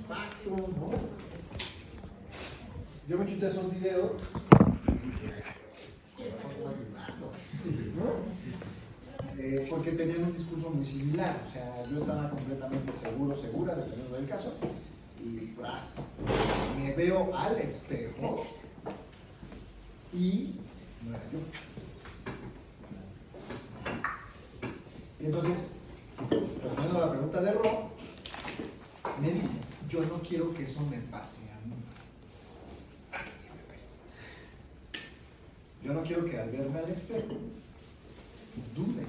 impacto, ¿no? Yo me chuté esos videos y dije, ¿qué estás ayudando? ¿No? Porque tenían un discurso muy similar, o sea, yo estaba completamente segura, dependiendo del caso, y pues, me veo al espejo y no era yo. Y entonces, respondiendo a la pregunta de Ro, me dice, yo no quiero que eso me pase a mí. Yo no quiero que al verme al espejo dude.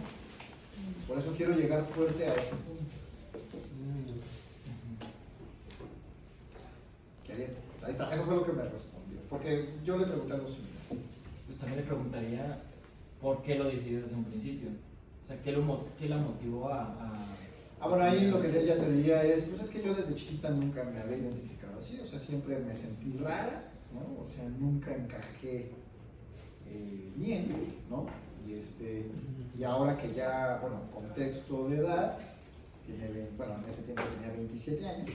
Por eso quiero llegar fuerte a ese punto. ¿Qué haría? Ahí está, eso fue lo que me respondió. Porque yo le pregunté algo similar. Pues también le preguntaría por qué lo decidió desde un principio. O sea, ¿qué la motivó Bueno, ahí lo que ella te diría es, pues es que yo desde chiquita nunca me había identificado así, o sea, siempre me sentí rara, ¿no? O sea, nunca encajé bien, ¿no? Y ahora que ya, bueno, contexto de edad, bueno, en ese tiempo tenía 27 años,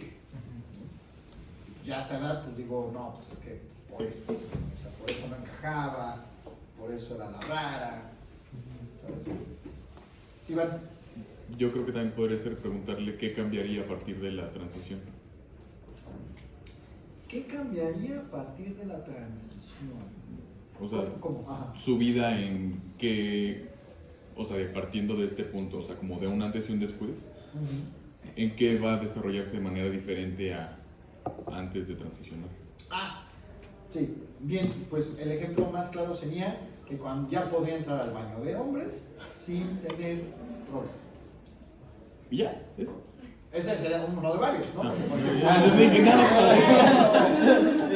pues ya a esta edad, pues digo, no, pues es que por esto, o sea, por eso no encajaba, por eso era la rara, ¿sabes? ¿Sí, Iván? Yo creo que también podría ser preguntarle qué cambiaría a partir de la transición. ¿Qué cambiaría a partir de la transición? O sea, ¿Cómo? Ajá. su vida en qué, o sea, partiendo de este punto, o sea, como de un antes y un después, ¿en qué va a desarrollarse de manera diferente a antes de transicionar? Sí, bien, pues el ejemplo más claro sería que cuando ya podría entrar al baño de hombres sin tener problema. Y ya, eso. Ese sería uno de varios, ¿no? No, Porque, no dije nada.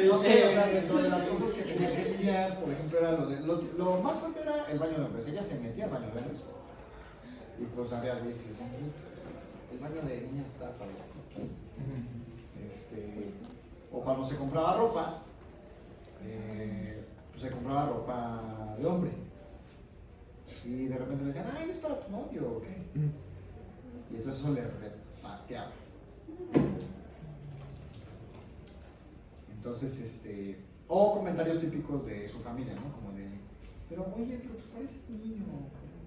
no sé, o sea, dentro de las cosas que tenía que lidiar, por ejemplo, era lo más fuerte era el baño de hombres. Ella se metía al baño de hombres y pues había güeyes que decían, el baño de niñas está para o cuando se compraba ropa, pues se compraba ropa de hombre y de repente le decían, ay, ¿es para tu novio o qué? Y entonces eso le repateaba. Entonces, o comentarios típicos de su familia, ¿no? Como de, pero oye, pero pues parece niño,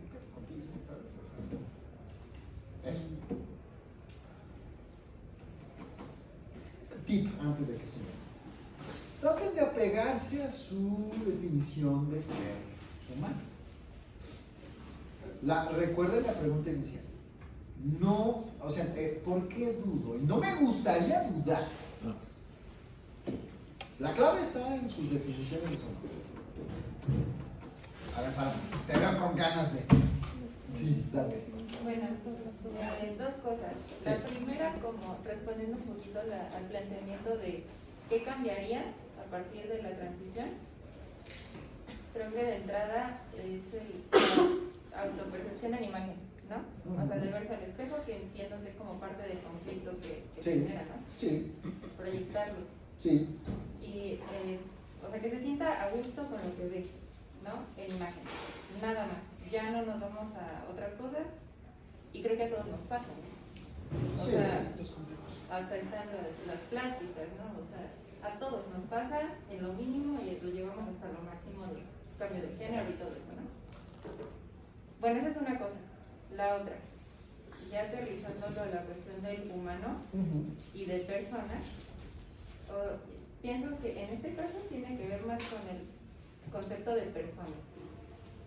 ¿qué pedo contigo? ¿Sabes? O sea, eso. Tip antes de que se vayan. Traten de apegarse a su definición de ser humano. Recuerden la pregunta inicial. No, o sea, ¿por qué dudo? Y no me gustaría dudar. La clave está en sus definiciones de ser humano. A ver, Sara, te veo con ganas de... Sí, date. Bueno, dos cosas. La primera, como respondiendo un poquito al planteamiento de qué cambiaría a partir de la transición, creo que de entrada es la autopercepción en imagen, ¿no? O sea, de verse al espejo, que entiendo que es como parte del conflicto que Sí. genera, ¿no? Sí. Proyectarlo. Sí. Y, o sea, que se sienta a gusto con lo que ve, ¿no? En imagen. Nada más. Ya no nos vamos a otras cosas. Y creo que a todos nos pasa, ¿no? O sea, hasta están las plásticas, ¿no? O sea, a todos nos pasa en lo mínimo y lo llevamos hasta lo máximo de cambio de género y todo eso, ¿no? Bueno, esa es una cosa. La otra, ya aterrizando la cuestión del humano y de persona, pienso que en este caso tiene que ver más con el concepto de persona.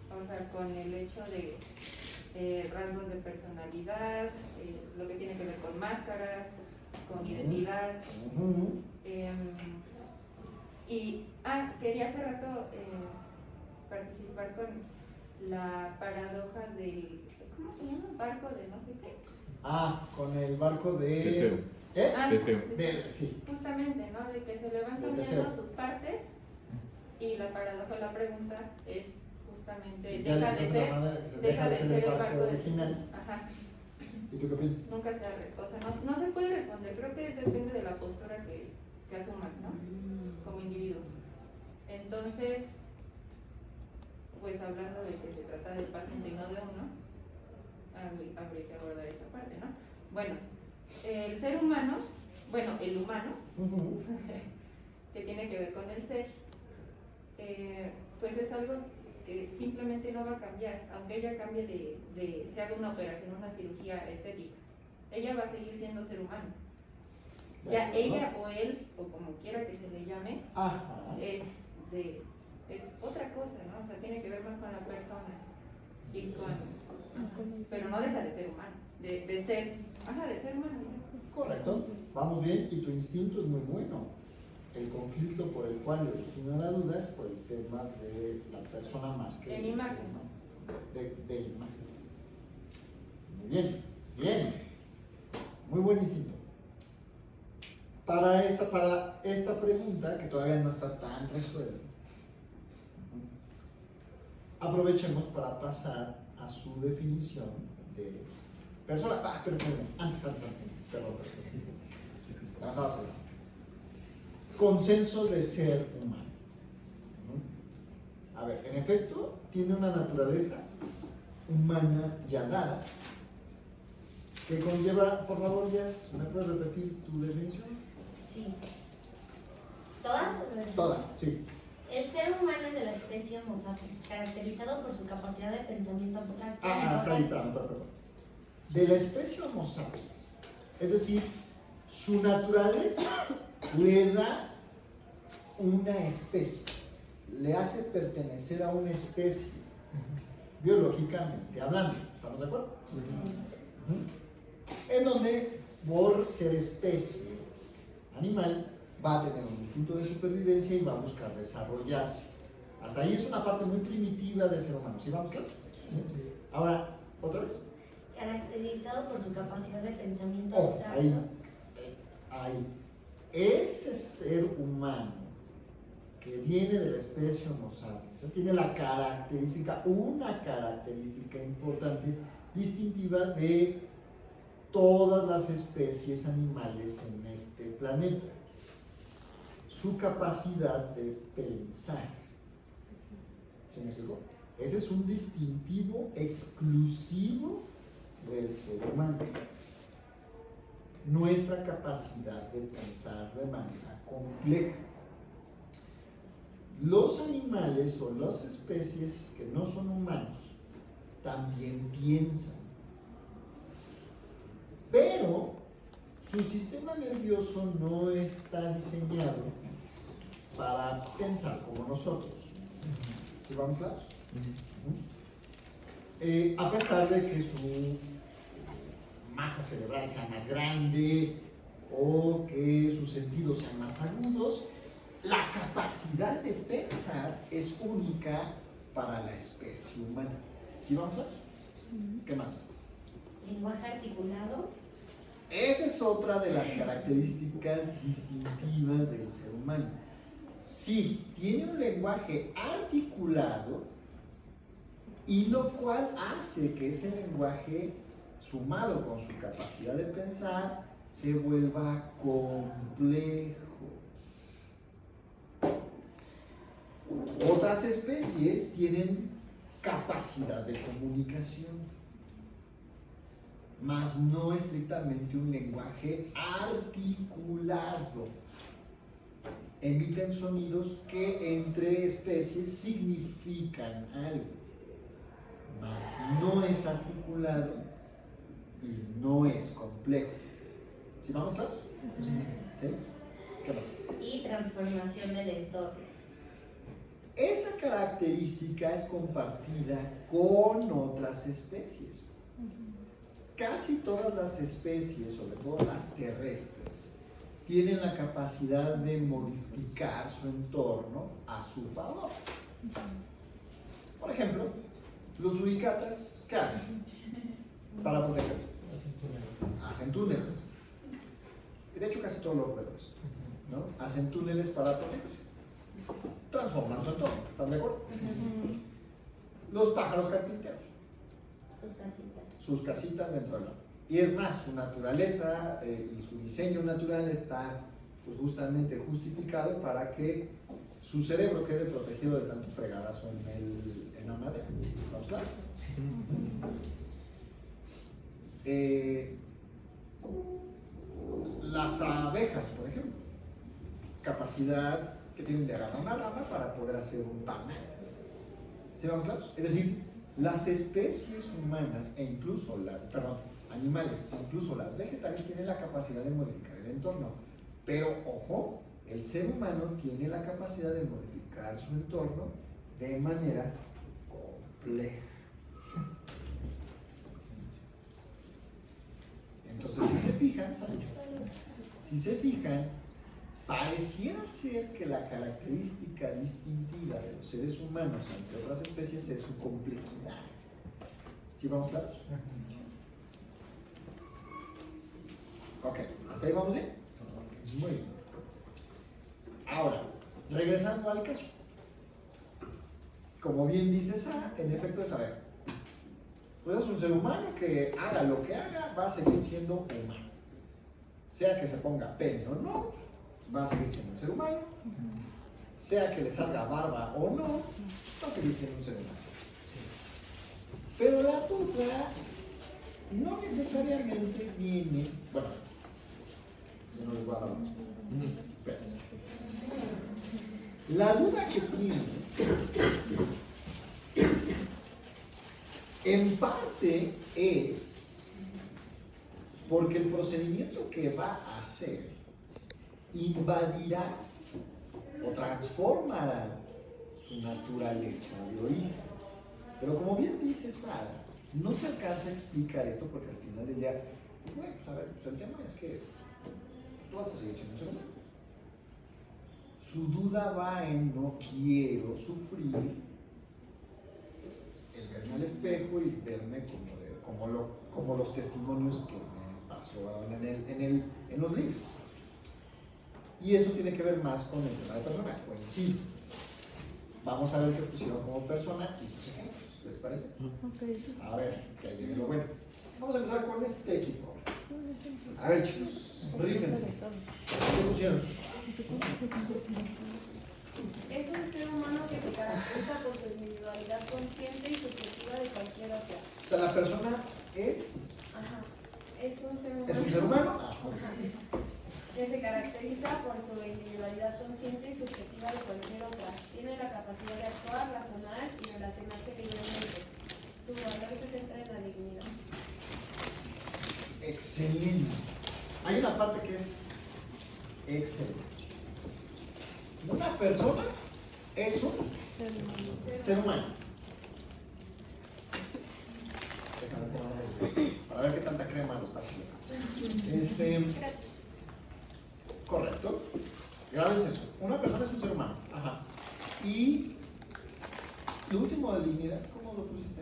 O sea, con el hecho de rasgos de personalidad, lo que tiene que ver con máscaras, con identidad. Quería hace rato participar con la paradoja del, ¿cómo se llama? Barco de no sé qué. Con el barco de... Teseo. Teseo. Sí. Justamente, ¿no? De que se le van cambiando sus partes y la paradoja, la pregunta es justamente, Sí, deja de ser el barco original. Ajá. ¿Y tú qué piensas? Nunca se o sea, no se puede responder, creo que depende de la postura que asumas, ¿no? Como individuo. Entonces, pues hablando de que se trata del paciente y no de uno, habría que abordar esa parte, ¿no? Bueno, el ser humano bueno, el humano, Ujú. que tiene que ver con el ser, pues es algo que simplemente no va a cambiar, aunque ella cambie se haga una operación, una cirugía estética, ella va a seguir siendo ser humano. Ya ella o él, o como quiera que se le llame, Ajá. es otra cosa, ¿no? O sea, tiene que ver más con la persona y pero no deja de ser humano, de ser humano. Correcto, vamos bien, y tu instinto es muy bueno. El conflicto por el cual le origina la duda es por el tema de la persona más que En imagen. de imagen. Muy bien, bien. Muy buen instinto. Para esta pregunta, que todavía no está tan resuelta, aprovechemos para pasar a su definición de persona. Antes, perdón. Vamos a hacerlo. Consenso de ser humano. A ver, en efecto, tiene una naturaleza humana ya dada, que conlleva, por favor, Jess, ¿me puedes repetir tu definición? Sí. ¿Toda? Todas, sí. El ser humano es de la especie Homo sapiens, caracterizado por su capacidad de pensamiento abstracto. Hasta ahí, perdón. De la especie Homo sapiens. Es decir, su naturaleza le da una especie, le hace pertenecer a una especie, biológicamente hablando. ¿Estamos de acuerdo? En donde, por ser especie animal, va a tener un instinto de supervivencia y va a buscar desarrollarse. Hasta ahí es una parte muy primitiva del ser humano. ¿Sí vamos claro? Ahora, otra vez. Caracterizado por su capacidad de pensamiento Ojo, abstracto. ahí. Ese ser humano que viene de la especie Homo sapiens tiene una característica importante, distintiva de todas las especies animales en este planeta: su capacidad de pensar. ¿Se me explicó? Ese es un distintivo exclusivo del ser humano. Nuestra capacidad de pensar de manera compleja. Los animales o las especies que no son humanos también piensan, pero su sistema nervioso no está diseñado para pensar como nosotros. ¿Sí vamos claros? A pesar de que su masa cerebral sea más grande o que sus sentidos sean más agudos, la capacidad de pensar es única para la especie humana. ¿Sí vamos claros? ¿Qué más? Lenguaje articulado. Esa es otra de las características distintivas del ser humano. Sí, tiene un lenguaje articulado, y lo cual hace que ese lenguaje, sumado con su capacidad de pensar, se vuelva complejo. Otras especies tienen capacidad de comunicación, mas no estrictamente un lenguaje articulado. Emiten sonidos que entre especies significan algo, mas no es articulado y no es complejo. ¿Sí vamos claros? ¿Sí? ¿Qué más? Y transformación del entorno. Esa característica es compartida con otras especies. Casi todas las especies, sobre todo las terrestres, tienen la capacidad de modificar su entorno a su favor. Por ejemplo, los suricatas, ¿qué hacen para protegerse? Hacen túneles. De hecho, casi todos los roedores, ¿no? Hacen túneles para protegerse. Transforman su entorno, ¿están de acuerdo? Los pájaros carpinteros. Sus casitas. Sus casitas dentro del agua. Y es más, su naturaleza y su diseño natural está pues, justamente justificado para que su cerebro quede protegido de tanto fregadazo en la madera. ¿Vamos claro? Las abejas, por ejemplo, capacidad que tienen de agarrar una rama para poder hacer un panal. ¿Sí vamos claros? Es decir, las especies humanas e incluso animales, incluso las vegetales tienen la capacidad de modificar el entorno. Pero, ojo, el ser humano tiene la capacidad de modificar su entorno de manera compleja. Entonces, si se fijan, pareciera ser que la característica distintiva de los seres humanos ante otras especies es su complejidad. ¿Sí vamos claros? Ok, ¿hasta ahí vamos bien? Muy bien. Ahora, regresando al caso. Como bien dice Sara, en efecto es saber. Pues es un ser humano que haga lo que haga, va a seguir siendo humano. Sea que se ponga pelo o no, va a seguir siendo un ser humano. Sea que le salga barba o no, va a seguir siendo un ser humano. Pero la duda no necesariamente viene. Bueno, si no les voy a dar una respuesta. Espérense. La duda que tiene, en parte, es porque el procedimiento que va a hacer invadirá o transformará su naturaleza de origen. Pero como bien dice Sara, no se alcanza a explicar esto porque al final del día, bueno, pues a ver, pues el tema es que tú vas a seguir siendo un ser humano. Su duda va en no quiero sufrir el verme al espejo y verme como los testimonios que me pasó en los links. Y eso tiene que ver más con el tema de persona, coincido. Vamos a ver qué pusieron como persona y sus ejemplos, ¿les parece? Okay. A ver, que ahí viene lo bueno. Vamos a empezar con este equipo. A ver, chicos, rífense. ¿Qué pusieron? Es un ser humano que se caracteriza por su individualidad consciente y subjetiva de cualquier otra. O sea, la persona es... Ajá. Es un ser humano. ¿Es un ser humano? Ah, Ajá. Que se caracteriza por su individualidad consciente y subjetiva de cualquier otra. Tiene la capacidad de actuar, razonar y relacionarse libremente. Su valor se centra en la dignidad. excelente. Hay una parte que es excelente. Una persona es un ser humano. Para ver qué tanta crema lo está haciendo. Correcto. Grábense eso. Una persona es un ser humano. Ajá. Y lo último de dignidad, ¿cómo lo pusiste?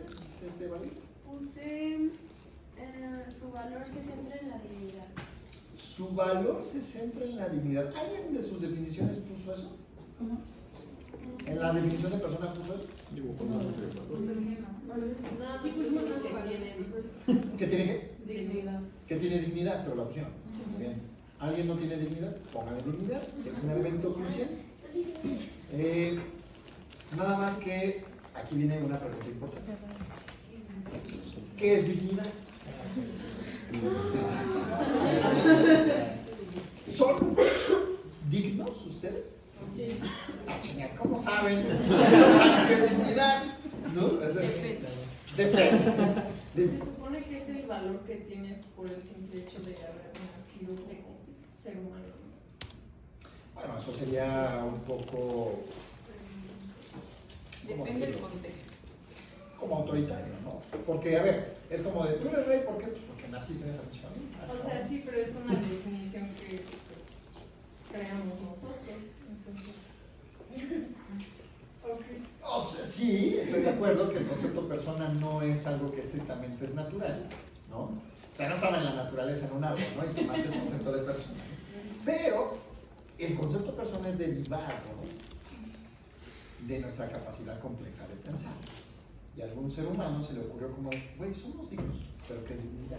¿Vale? Puse su valor se centra en la dignidad. Su valor se centra en la dignidad. ¿Alguien de sus definiciones puso eso? ¿En la definición de persona puso eso? ¿Qué tiene qué? Dignidad. Que tiene dignidad, pero la opción. Bien. ¿Alguien no tiene dignidad? Póngale dignidad, es un elemento crucial. Nada más que aquí viene una pregunta importante. ¿Qué es dignidad? ¿Son dignos ustedes? Sí. Ah, chinga, ¿cómo saben? ¿Cómo saben qué es dignidad? ¿No? Depende. Se supone que es el valor que tienes por el simple hecho de haber nacido como ser humano. Bueno, eso sería un poco... ¿cómo Depende del decirlo? contexto. Como autoritario, ¿no? Porque, a ver, es como de, tú eres rey, ¿por qué? Pues porque naciste en esa pinche familia. O sea, sí, pero es una definición que pues, creamos nosotros. Entonces. Okay. O sea, sí, estoy de acuerdo que el concepto persona no es algo que estrictamente es natural, ¿no? O sea, no estaba en la naturaleza en un árbol, ¿no? Y tomaste el concepto de persona. Pero el concepto persona es derivado de nuestra capacidad compleja de pensar. Y a algún ser humano se le ocurrió como, güey, somos dignos, pero ¿qué es dignidad?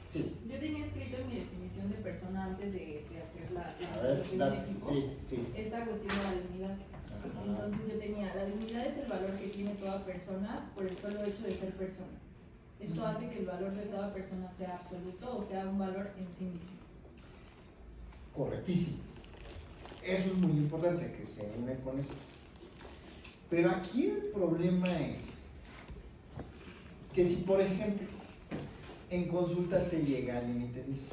Sí. Yo tenía escrito en mi definición de persona antes de hacer la A ver, definición de equipo, sí. esta cuestión de la dignidad. Entonces yo tenía, la dignidad es el valor que tiene toda persona por el solo hecho de ser persona. Esto hace que el valor de toda persona sea absoluto o sea un valor en sí mismo. Correctísimo. Eso es muy importante, que se une con eso. Pero aquí el problema es que si, por ejemplo, en consulta te llega alguien y te dice,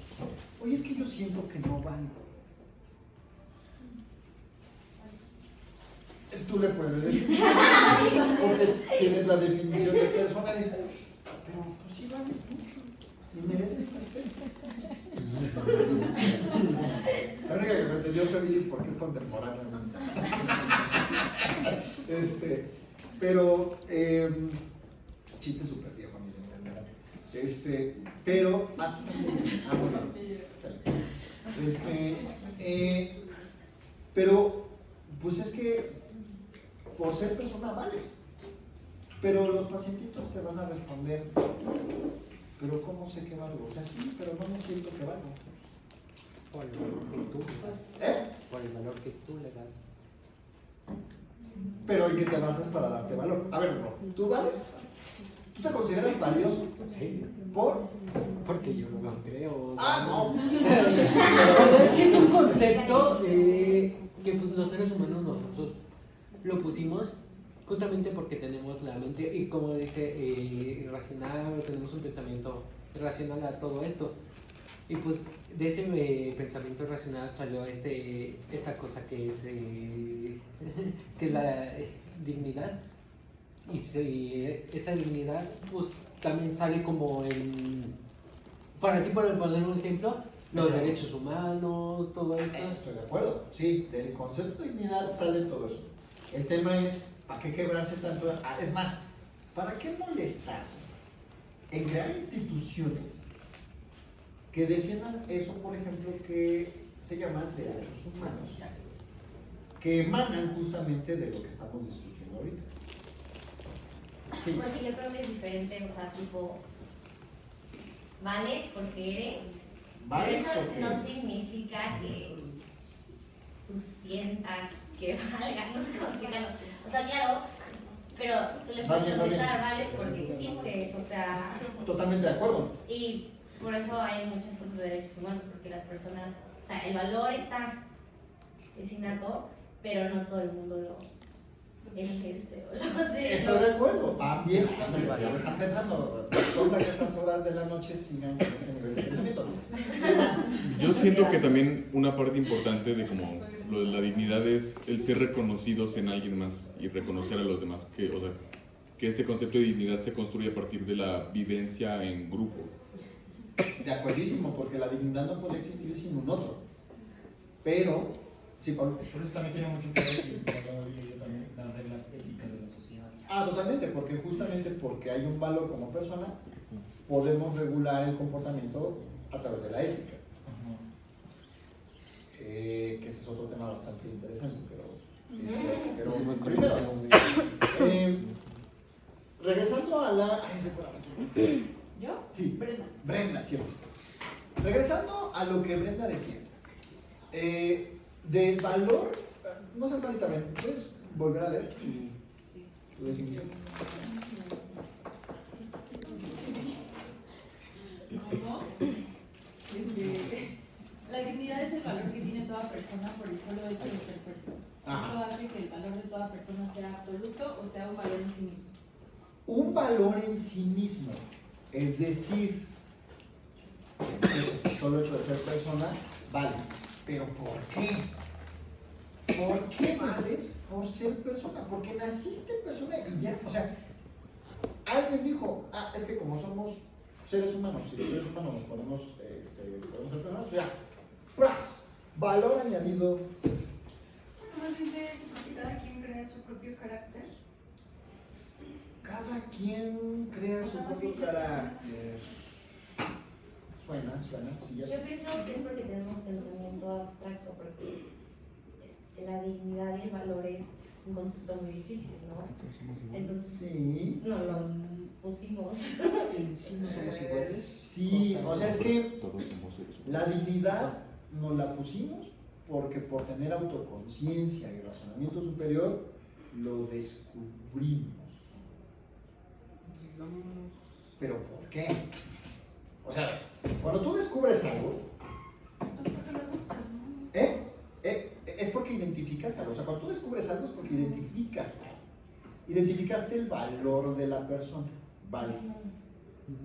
oye, es que yo siento que no valgo. Tú le puedes decir, porque tienes la definición de persona, y dices, pero pues sí vales mucho y mereces respeto. La única que me entendió fue Billy porque es contemporáneo. Pero, chiste súper viejo, miren, ¿verdad? Pero, bueno, sale. Pero, pues es que por ser persona vales. Pero los pacientitos te van a responder, pero ¿cómo sé que valgo? O sea, sí, pero no me siento que valgo. Por el valor que tú le das. Por el valor que tú le das. Pero ¿en qué te basas para darte valor? A ver, bro, ¿tú vales? ¿Tú te consideras valioso? Sí. ¿Por? Porque yo lo creo. Ah, no. O sea, es que es un concepto que pues, los seres humanos nosotros lo pusimos justamente porque tenemos la mente, y como dice, irracional, tenemos un pensamiento irracional a todo esto. Y pues de ese pensamiento irracional salió esta cosa que es, que es la dignidad. Y esa dignidad pues también sale como para así poner un ejemplo, los derechos humanos, todo eso. Estoy de acuerdo. Sí, del concepto de dignidad sale todo eso. El tema es, ¿para qué quebrarse tanto? Es más, ¿para qué molestarse en crear instituciones que defiendan eso, por ejemplo, que se llaman derechos humanos, que emanan justamente de lo que estamos discutiendo ahorita? Sí. Porque yo creo que es diferente, o sea, tipo, vales porque eres, Vales pero eso porque no eres. significa que tú sientas que valga, no sé cómo explicarlo. O sea, claro, pero tú le puedes contestar, vales porque existes, o sea, Totalmente de acuerdo. y por eso hay muchas cosas de derechos humanos, porque las personas, o sea, el valor es innato, pero no todo el mundo lo ejerce o lo hace. Estoy de acuerdo. También, ya me están pensando, sobra que estas horas de la noche sigan con ese nivel de pensamiento. Yo siento que también una parte importante de como lo de la dignidad es el ser reconocidos en alguien más y reconocer a los demás, que, o sea, que este concepto de dignidad se construye a partir de la vivencia en grupo. De acuerdísimo, porque la dignidad no puede existir sin un otro. Pero, sí, Pablo. Por eso también tiene mucho que ver, y lo digo yo también, las reglas éticas de la sociedad. Totalmente, porque justamente porque hay un valor como persona, podemos regular el comportamiento a través de la ética. Que ese es otro tema bastante interesante, pero Sí, me primero, acuerdo. regresando a la... Ay, recuérdame. ¿Yo? Sí, Brenda. Brenda, cierto. Regresando a lo que Brenda decía, del valor, no sé malita, ¿puedes volver a leer tu definición? La dignidad es el valor que tiene toda persona por el solo hecho de ser persona. Ajá. Esto hace que el valor de toda persona sea absoluto o sea un valor en sí mismo. Un valor en sí mismo, es decir, el solo hecho de ser persona, vales. ¿Pero por qué? ¿Por qué vales por ser persona? Porque naciste persona y ya, o sea, alguien dijo, es que como somos seres humanos, si los seres humanos nos podemos ser personas, ya, ¡pras! Valor añadido. Más dice que cada quien crea su propio carácter. Cada quien crea su propio carácter. Suena, sí, ya sé. Yo pienso que es porque tenemos pensamiento abstracto, porque la dignidad y el valor es un concepto muy difícil, ¿no? Entonces, Sí. no los pusimos. ¿En sí no somos iguales? Sí, o sea, es que Todos somos seres humanos. la dignidad nos la pusimos porque por tener autoconciencia y razonamiento superior lo descubrimos. Digamos, ¿Pero por qué? O sea, cuando tú descubres algo, es porque identificas algo. O sea, cuando tú descubres algo es porque identificas algo. Identificaste el valor de la persona. Vale.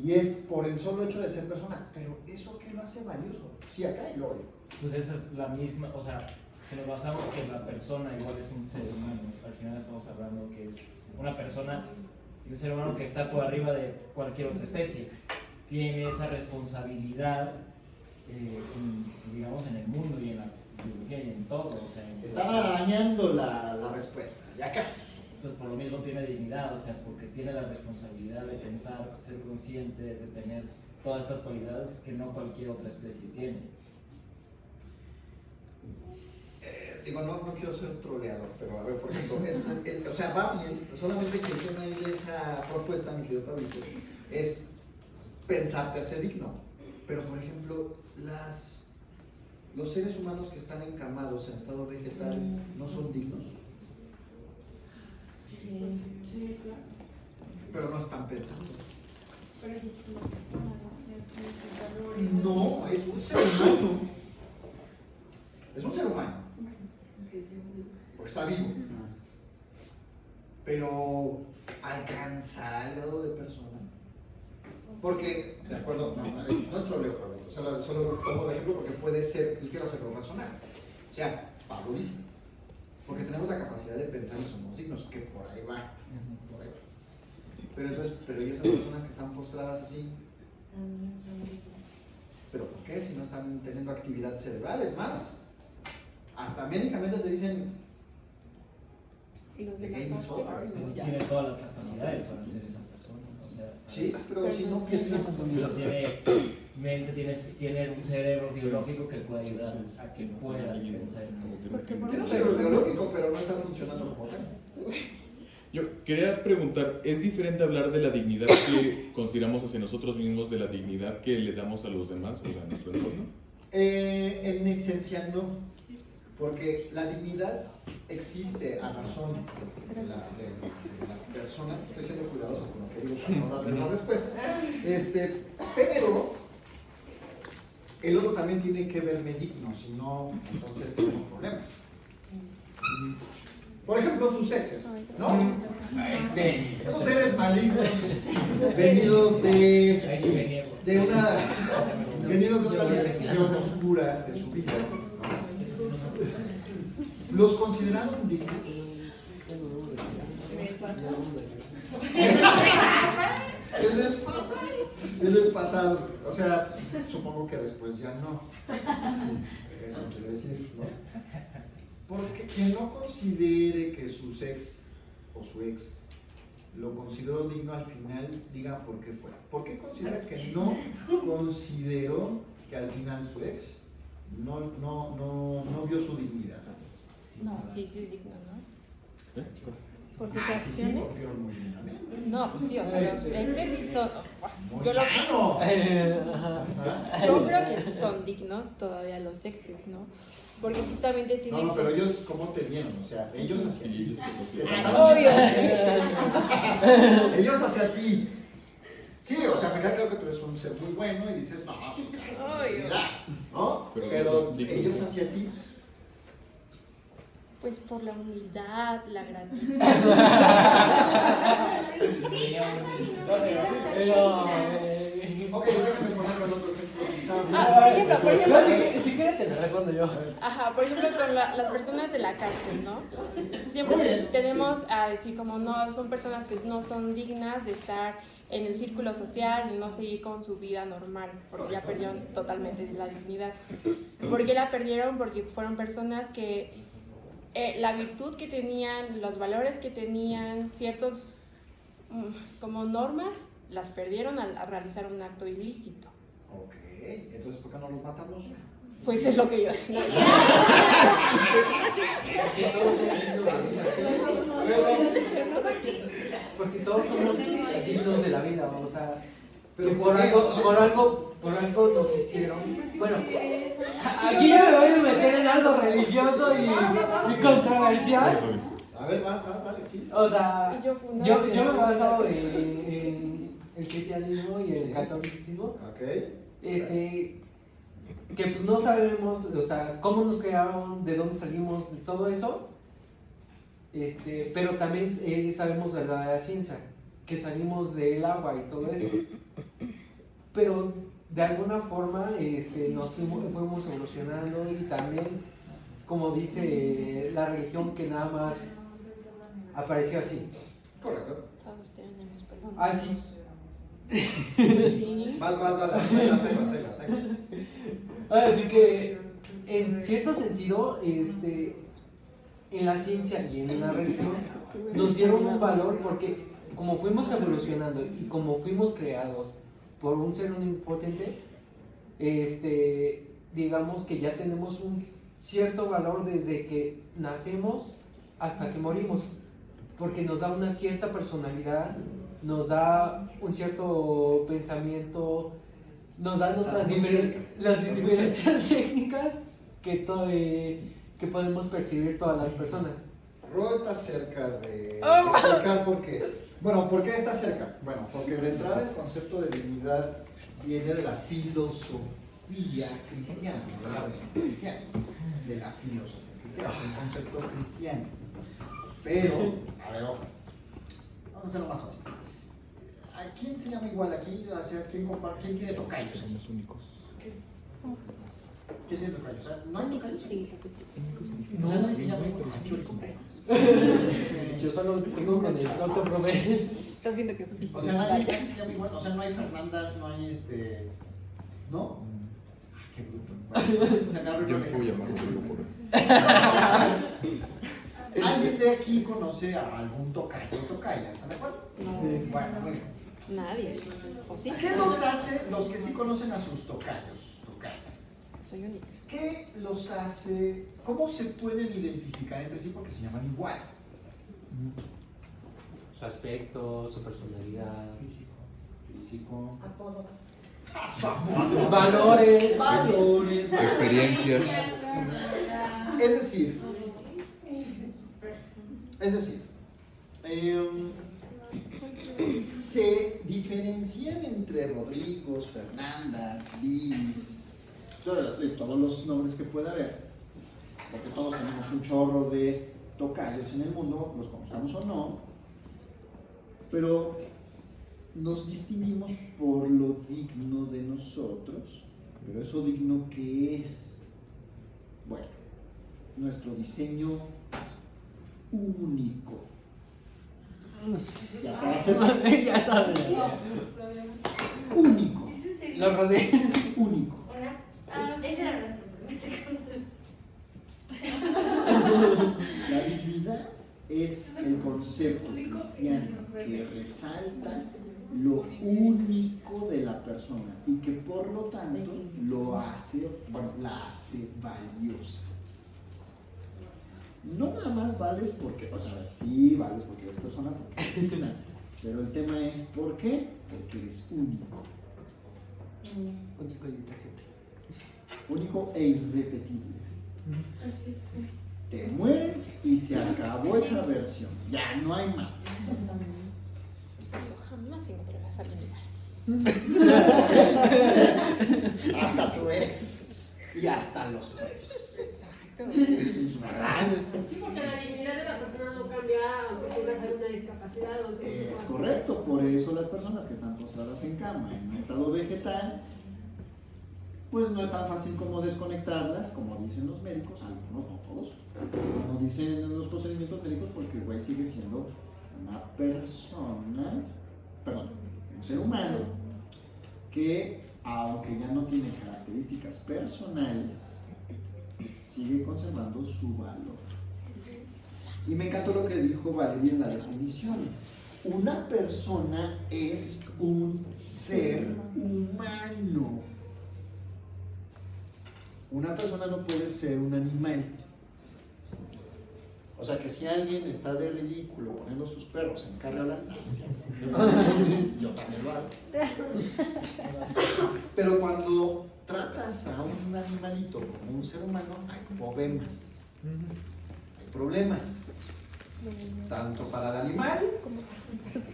Y es por el solo hecho de ser persona. Pero ¿eso qué lo hace valioso? Sí, acá y luego. Pues esa es la misma, o sea, si nos basamos que la persona igual es un ser humano, al final estamos hablando que es una persona y un ser humano que está por arriba de cualquier otra especie. Tiene esa responsabilidad, digamos, en el mundo y en la biología y en todo. O sea, Están arañando la respuesta, ya casi. Entonces, por lo mismo tiene dignidad, o sea, porque tiene la responsabilidad de pensar, ser consciente, de tener todas estas cualidades que no cualquier otra especie tiene. Digo, no quiero ser troleador, pero a ver, por ejemplo, o sea, va bien, solamente que el tema de esa propuesta, mi querido Pablito, es pensarte a ser digno. Pero, por ejemplo, los seres humanos que están encamados en estado vegetal no son dignos. Sí, claro. Pero no están pensando. Pero es una persona, ¿no? Tiene sus valores. No, es un ser humano. Es un ser humano. Porque está vivo. Pero alcanzará el grado de persona. Porque, de acuerdo, no es troleo, Pablo. O sea, solo tomo de ejemplo porque puede ser, y quiero hacerlo razonar. O sea, Pablo dice, porque tenemos la capacidad de pensar y somos dignos, que por ahí va. Por ahí va. Pero entonces, y esas personas que están postradas así, ¿pero por qué? Si no están teniendo actividad cerebral, es más, hasta médicamente te dicen, the game is over. No tiene todas las capacidades para ser esa persona, o sea, Sí, pero si no piensas, pero tiene mente, tiene un cerebro biológico que puede ayudar a que pueda pensar en algo. tiene un cerebro biológico, pero no está funcionando como tal. Yo quería preguntar, ¿es diferente hablar de la dignidad que consideramos hacia nosotros mismos de la dignidad que le damos a los demás, o sea, a nuestro entorno? En esencia no, porque la dignidad existe a razón de las personas. Estoy siendo cuidadoso con lo que digo para no darle la respuesta. Pero el otro también tiene que verme digno, si no, entonces tenemos problemas. Por ejemplo, sus exes, ¿no? Esos seres malignos venidos de otra dimensión oscura de su vida, ¿no? ¿Los consideraron dignos? En el pasado, o sea, supongo que después ya no. Eso quiere decir, ¿no? Porque quien no considere que sus ex o su ex lo consideró digno, al final diga por qué fue. ¿Por qué considera que no consideró que al final su ex no vio su dignidad? No, sí es digno, ¿no? ¿Eh? Por sus Sí, acciones. porque fueron muy dignamente. No, pues sí, o sea, los exes sí son. Muy Yo lo- sanos. Yo creo que sí son dignos todavía los exes, ¿no? Porque justamente tienen. No, pero ellos, ¿cómo te vieron? O sea, ellos hacia ti. Te Ah, trataron obvio. bien. Ellos hacia ti. Sí, o sea, me queda claro que tú eres un ser muy bueno y dices, no, sí, Obvio. ¿no? Pero Pero digno. ellos hacia ti. Pues por la humildad, la gratitud. Ok, déjame ponerlo en otro ejemplo, quizá. Por ejemplo, Si quieres te lo respondo yo. ajá, por ejemplo con las personas de la cárcel, ¿no? Siempre Muy bien, tenemos a decir como no, son personas que no son dignas de estar en el círculo social y no seguir con su vida normal, porque ya perdieron totalmente la dignidad. ¿Por qué la perdieron? Porque fueron personas que la virtud que tenían, los valores que tenían, ciertos como normas, las perdieron al realizar un acto ilícito. Ok, entonces ¿por qué no los matamos ya? Pues es lo que yo... Porque todos somos dignos de la vida, o sea, Pero que ¿por qué? por algo nos hicieron. Bueno, aquí yo me voy a meter en algo religioso y controversial. A ver, vas, dale, sí. O sea, Yo yo me baso en el cristianismo y el catolicismo, Ok. que pues no sabemos, o sea, cómo nos crearon, de dónde salimos, de todo eso, pero también sabemos de la ciencia, que salimos del agua y todo eso, pero de alguna forma nos fuimos evolucionando y también, como dice la religión, que nada más apareció así. Correcto. Todos tenemos, perdón. Así. Sí. Vas, ahí vas. Así que, en cierto sentido, en la ciencia y en la religión nos dieron un valor porque como fuimos evolucionando y como fuimos creados por un ser omnipotente, digamos que ya tenemos un cierto valor desde que nacemos hasta que morimos, porque nos da una cierta personalidad, nos da un cierto pensamiento, nos da Estás muy las cerca. diferencias técnicas que podemos percibir todas las personas. Ro está cerca de explicar por qué. Bueno, ¿por qué está cerca? Bueno, porque de entrada el concepto de divinidad viene de la filosofía cristiana, no de la religión cristiana, de la filosofía cristiana, es un concepto cristiano. Pero, a ver, ojo, vamos a hacerlo más fácil. ¿A quién se llama igual aquí? O sea, ¿quién tiene tocayos? Son los únicos. ¿Quién tiene tocayos? O sea, no hay tocayos. No. O sea, nadie se llama igual. Ay, qué original. Yo solo tengo con el otro profe. Estás viendo que. O sea, nadie se llama igual. O sea, no hay Fernandas, no hay ¿no? Ah, qué bruto. Bueno, pues, se agarró Yo el no puedo oreja. llamarlo algo por él. ¿Alguien de aquí conoce a algún tocayo o tocaya? ¿Están de acuerdo? No. Sí. Bueno, muy bien. Nadie. ¿O sí? ¿Qué los hace, los que sí conocen a sus tocayas? Soy única. ¿Qué los hace, cómo se pueden identificar entre sí porque se llaman igual? Su aspecto, su personalidad, Físico. Apodo. valores. Valores. Experiencias. Es decir, se diferencian entre Rodrigos, Fernandas, Liz, de todos los nombres que pueda haber, porque todos tenemos un chorro de tocayos en el mundo, los conozcamos o no, pero nos distinguimos por lo digno de nosotros, pero eso digno que es, bueno, nuestro diseño único. Ya estaba cerca. Ya sabes. Único. Lo rodé. Único. Esa era nuestra La divinidad es el concepto cristiano que resalta lo único de la persona y que por lo tanto la hace valiosa. No nada más vales porque, o sea, sí vales porque eres persona, porque eres digna, pero el tema es ¿por qué? Porque eres único. Único y diferente. Único e irrepetible. Así es. Te mueres y se acabó esa versión. Ya no hay más. Yo jamás encontrarás a alguien igual. Hasta tu ex y hasta los presos. Exacto. ¿Verdad? Sí, porque la dignidad de la persona no cambia aunque tengas alguna discapacidad o Es correcto, por eso las personas que están postradas en cama en un estado vegetal, pues no es tan fácil como desconectarlas, como dicen los médicos, algunos, no todos, como dicen los procedimientos médicos, porque el güey sigue siendo una persona, perdón, un ser humano, que aunque ya no tiene características personales, sigue conservando su valor. Y me encantó lo que dijo Valeria en la definición. Una persona es un ser humano. Una persona no puede ser un animal. O sea que si alguien está de ridículo poniendo sus perros en carro a la estancia, yo también lo hago. Pero cuando tratas a un animalito como un ser humano, hay problemas. Hay problemas. tanto para el animal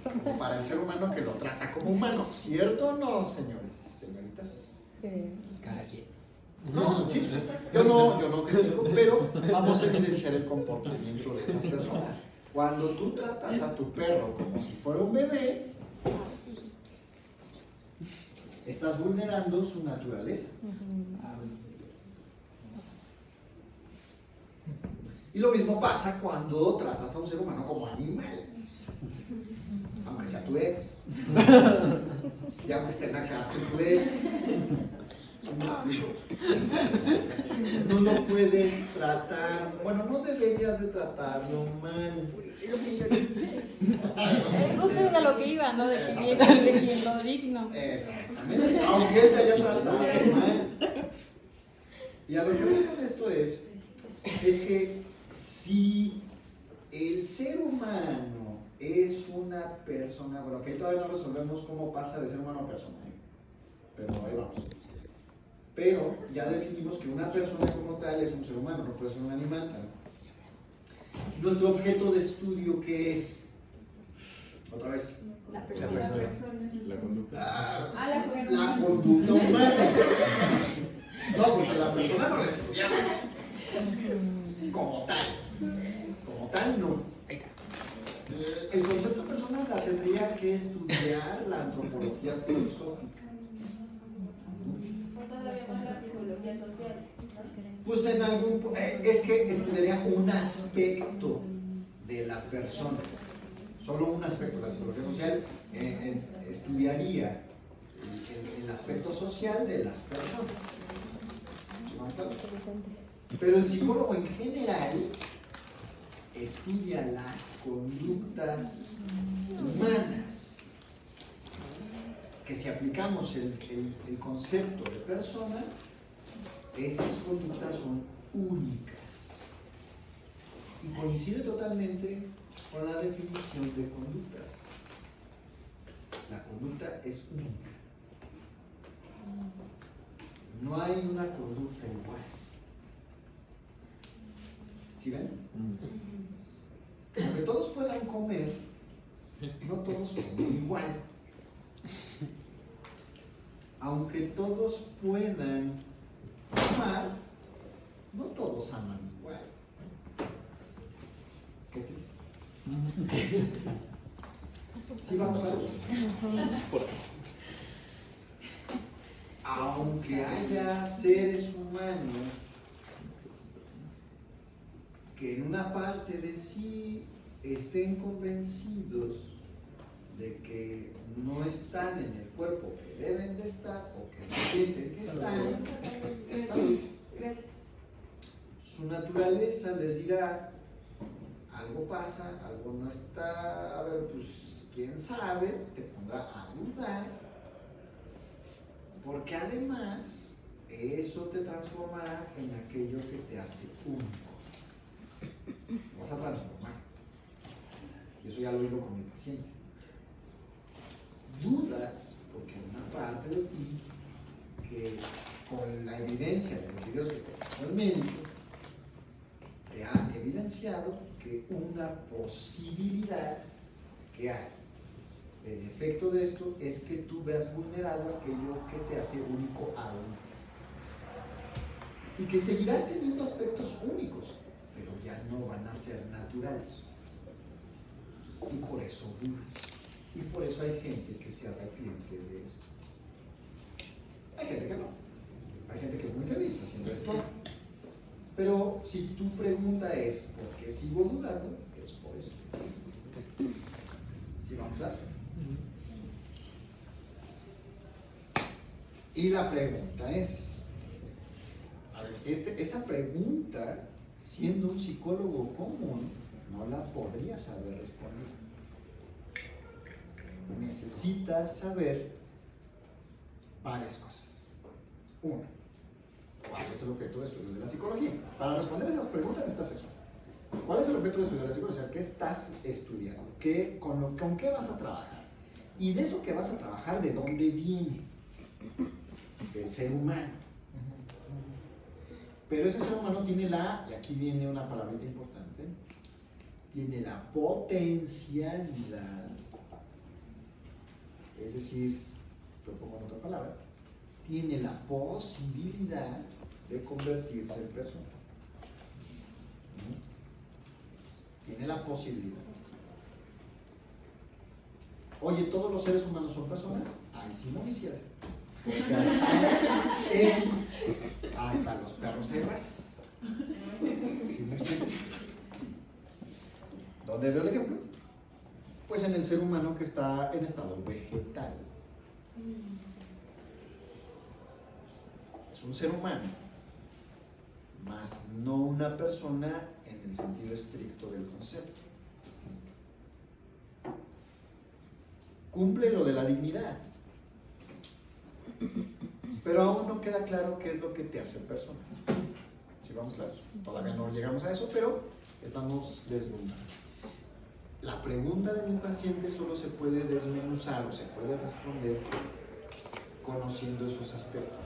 como para el ser humano que lo trata como humano. ¿Cierto o no, señores, señoritas? Cada quien. No, sí, yo no critico, pero vamos a evidenciar el comportamiento de esas personas. Cuando tú tratas a tu perro como si fuera un bebé, estás vulnerando su naturaleza. Y lo mismo pasa cuando tratas a un ser humano como animal, aunque sea tu ex, y aunque esté en la cárcel tu ex. No lo puedes tratar, bueno, no deberías de tratarlo mal. Justo es a lo que iba, ¿no? De que viene siendo digno. Exactamente, aunque él te haya tratado mal. Y a lo que voy con esto es que si el ser humano es una persona, bueno, que todavía no resolvemos cómo pasa de ser humano a persona, pero ahí vamos. Pero ya definimos que una persona como tal es un ser humano, no puede ser un animal. ¿No? Nuestro objeto de estudio, ¿qué es? Otra vez. La persona. La conducta. La conducta humana. No, porque la persona no la estudiamos. Como tal. Como tal, no. El concepto de persona la tendría que estudiar la antropología filosófica. La psicología social, ¿no? Pues en algún es que estudiaría un aspecto de la persona, solo un aspecto. La psicología social estudiaría el aspecto social de las personas. Pero el psicólogo en general estudia las conductas humanas, que si aplicamos el concepto de persona, esas conductas son únicas y coincide totalmente con la definición de conductas. La conducta es única. No hay una conducta igual. ¿Sí ven? Aunque todos puedan comer, no todos comen igual. Aunque todos puedan amar, no todos aman igual. Qué triste. ¿Sí vamos a ver? Aunque haya seres humanos que en una parte de sí estén convencidos de que no están en el cuerpo que deben de estar o que sienten que están, Gracias. su naturaleza les dirá, algo pasa, algo no está, a ver, pues quién sabe, te pondrá a dudar, porque además eso te transformará en aquello que te hace único. Lo vas a transformar. Y eso ya lo digo con mi paciente. Dudas, porque hay una parte de ti que con la evidencia de los videos que te pasó el médico, te ha evidenciado que una posibilidad que hay del efecto de esto es que tú veas vulnerado aquello que te hace único a uno. Y que seguirás teniendo aspectos únicos, pero ya no van a ser naturales. Y por eso dudas. Y por eso hay gente que se arrepiente de esto. Hay gente que no. Hay gente que es muy feliz haciendo esto. Pero si tu pregunta es ¿por qué sigo dudando? Es por eso. ¿Sí vamos a ver? Y la pregunta es, a ver, esa pregunta, siendo un psicólogo común, no la podrías haber respondido. Necesitas saber varias cosas. Uno, ¿cuál es el objeto de estudio de la psicología? Para responder esas preguntas necesitas eso. ¿Cuál es el objeto de estudio de la psicología? O sea, ¿qué estás estudiando? ¿Con qué vas a trabajar? Y de eso que vas a trabajar, ¿de dónde viene? Del ser humano. Pero ese ser humano tiene y aquí viene una palabrita importante, tiene la potencialidad, es decir, lo pongo en otra palabra, tiene la posibilidad de convertirse en persona. Tiene la posibilidad. Oye, ¿todos los seres humanos son personas? Ay, si no me hiciera. Porque hasta los perros hay razas. ¿Sí me explico? ¿Dónde veo el ejemplo? Pues en el ser humano que está en estado vegetal. Es un ser humano, más no una persona en el sentido estricto del concepto. Cumple lo de la dignidad, pero aún no queda claro qué es lo que te hace persona. Si vamos claros, todavía no llegamos a eso, pero estamos deslumbrando. La pregunta de mi paciente solo se puede desmenuzar o se puede responder conociendo esos aspectos.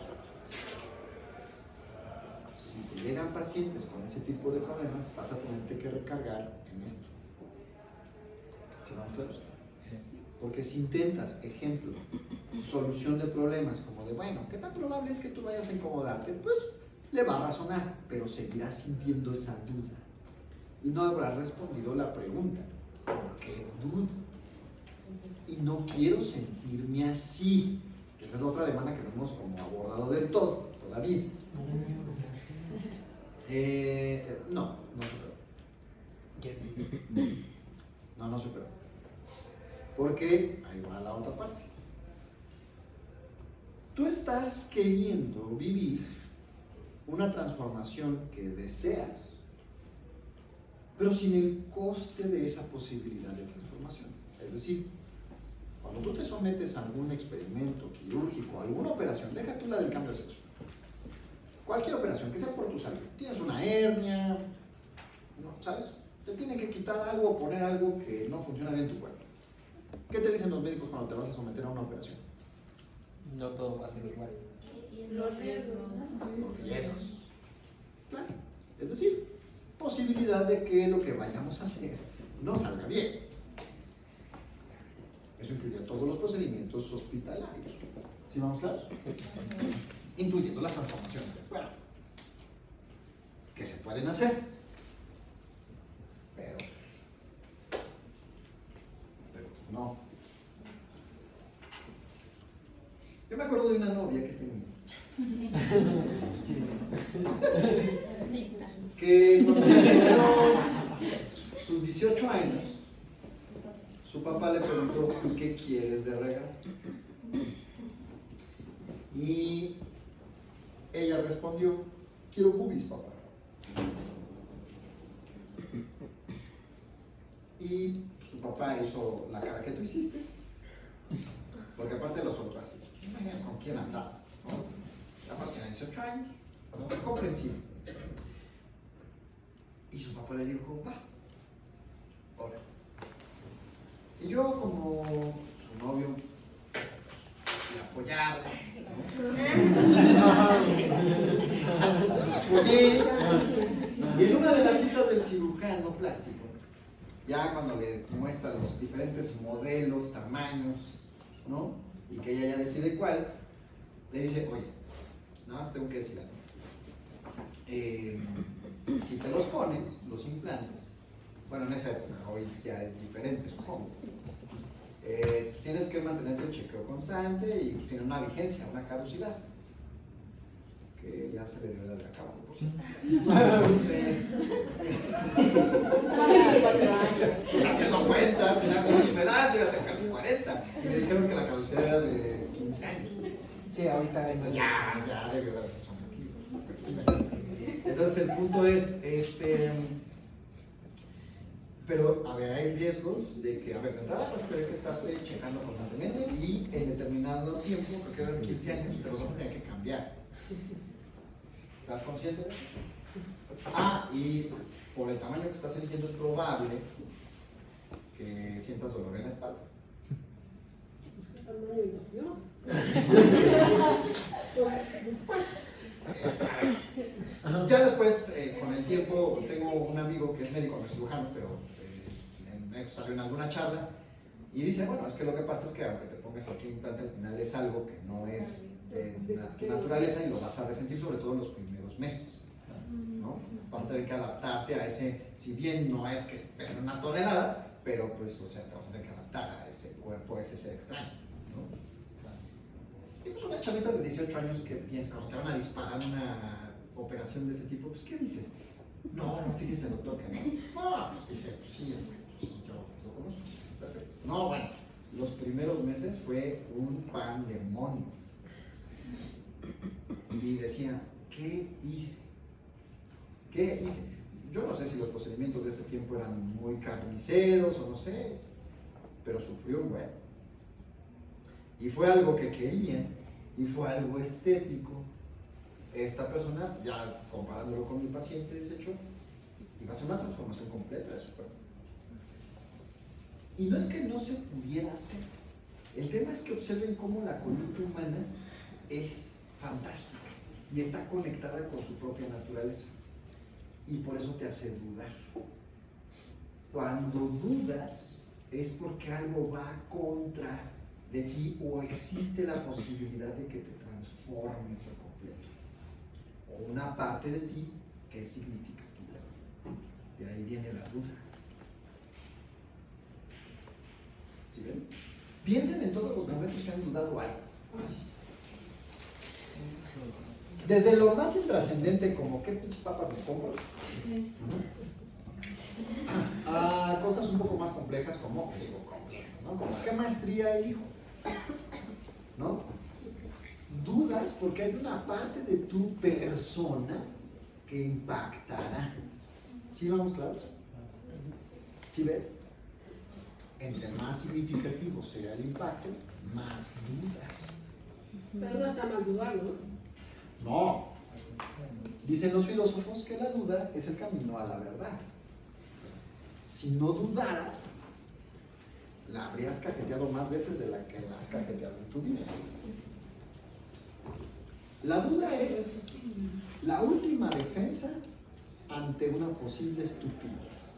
Si te llegan pacientes con ese tipo de problemas, vas a tenerte que recargar en esto. ¿Sí vamos claros? Sí. Porque si intentas, ejemplo, solución de problemas, como de, bueno, ¿qué tan probable es que tú vayas a incomodarte? Pues le va a razonar, pero seguirás sintiendo esa duda. Y no habrás respondido la pregunta, ¿por qué dudo? Y no quiero sentirme así. Que esa es la otra demanda que no hemos como abordado del todo, todavía. No superó. No superó. Porque ahí va la otra parte. Tú estás queriendo vivir una transformación que deseas, pero sin el coste de esa posibilidad de transformación. Es decir, cuando tú te sometes a algún experimento quirúrgico, alguna operación, deja tú la del cambio de sexo. Cualquier operación que sea por tu salud. Tienes una hernia, ¿no? ¿Sabes? Te tienen que quitar algo o poner algo que no funciona bien en tu cuerpo. ¿Qué te dicen los médicos cuando te vas a someter a una operación? No todo va a ser igual. Los riesgos. Los riesgos. Claro. Es decir, posibilidad de que lo que vayamos a hacer no salga bien. Eso incluye todos los procedimientos hospitalarios. ¿Sí vamos claros? Incluyendo las transformaciones del cuerpo. Que se pueden hacer. Pero no. Yo me acuerdo de una novia que tenía. Que cuando cumplió sus 18 años, su papá le preguntó, ¿y qué quieres de regalo? Y ella respondió, quiero boobies, papá. Y su papá hizo la cara que tú hiciste, porque aparte lo soltó así. ¿Con quién andaba? ¿No? Aparte tenía 18 años, ¿no? Comprensivo. Y su papá le dijo, va, ahora. Y yo como su novio, le apoyaba, la apoyé. Y en una de las citas del cirujano plástico, ya cuando le muestra los diferentes modelos, tamaños, ¿no? Y que ella ya decide cuál, le dice, oye, nada más tengo que decir algo. Si te los pones, los implantes, bueno, en esa época, hoy ya es diferente, supongo. Tienes que mantenerte el chequeo constante y pues, tiene una vigencia, una caducidad. Que ya se le debe de haber acabado, por cierto. Pues haciendo cuentas, tenía como su edad, ya tengo casi 40. Y me dijeron que la caducidad era de 15 años. Sí, ahorita Entonces ya debió de haberse sometido. Entonces el punto es, pero a ver, hay riesgos de que, a ver, de entrada vas a tener que estar checando constantemente y en determinado tiempo, que eran 15 años, te los vas a tener que cambiar. ¿Estás consciente de eso? Ah, y por el tamaño que estás eligiendo es probable que sientas dolor en la espalda. Pues, ya después, con el tiempo, tengo un amigo que es médico, no es cirujano, pero esto salió en alguna charla, y dice, bueno, es que lo que pasa es que aunque te pongas cualquier implante, al final es algo que no es de tu naturaleza y lo vas a resentir sobre todo en los primeros meses, ¿no? Vas a tener que adaptarte a ese, si bien no es que pese 1 tonelada, pero pues, o sea, te vas a tener que adaptar a ese cuerpo, a ese ser extraño, ¿no? Y pues una chavita de 18 años que piensa, cuando te van a disparar una operación de ese tipo, pues ¿qué dices? No, fíjese doctor que no. No, pues dice, pues sí, yo lo conozco, perfecto. No, bueno, los primeros meses fue un pandemonio. Y decía, ¿qué hice? ¿Qué hice? Yo no sé si los procedimientos de ese tiempo eran muy carniceros o no sé, pero sufrió un buen. Y fue algo que quería, y fue algo estético. Esta persona, ya comparándolo con mi paciente, deshecho, iba a hacer una transformación completa de su cuerpo. Y no es que no se pudiera hacer. El tema es que observen cómo la conducta humana es fantástica y está conectada con su propia naturaleza. Y por eso te hace dudar. Cuando dudas es porque algo va contra de ti o existe la posibilidad de que te transforme por completo. O una parte de ti que es significativa. De ahí viene la duda. ¿Sí ven? Piensen en todos los momentos que han dudado algo. Desde lo más intrascendente como ¿qué pinches papas me compro? A cosas un poco más complejas como, ¿no? Como ¿qué maestría elijo? ¿No? Dudas porque hay una parte de tu persona que impactará. ¿Sí vamos claros? ¿Sí ves? Entre más significativo sea el impacto, más dudas. Pero no está mal dudar, ¿no? No. Dicen los filósofos que la duda es el camino a la verdad. Si no dudaras, la habrías cajeteado más veces de la que la has cajeteado en tu vida. La duda es la última defensa ante una posible estupidez.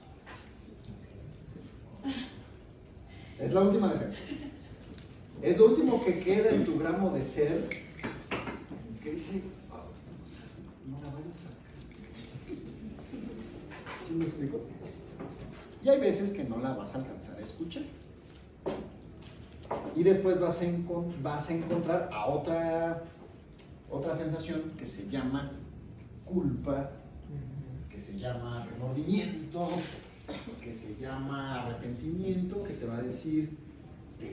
Es la última defensa. Es lo último que queda en tu gramo de ser que dice, no la vayas a... ¿Sí me explico? Y hay veces que no la vas a alcanzar a escuchar. Y después vas a encontrar a otra sensación que se llama culpa, que se llama remordimiento, que se llama arrepentimiento, que te va a decir, te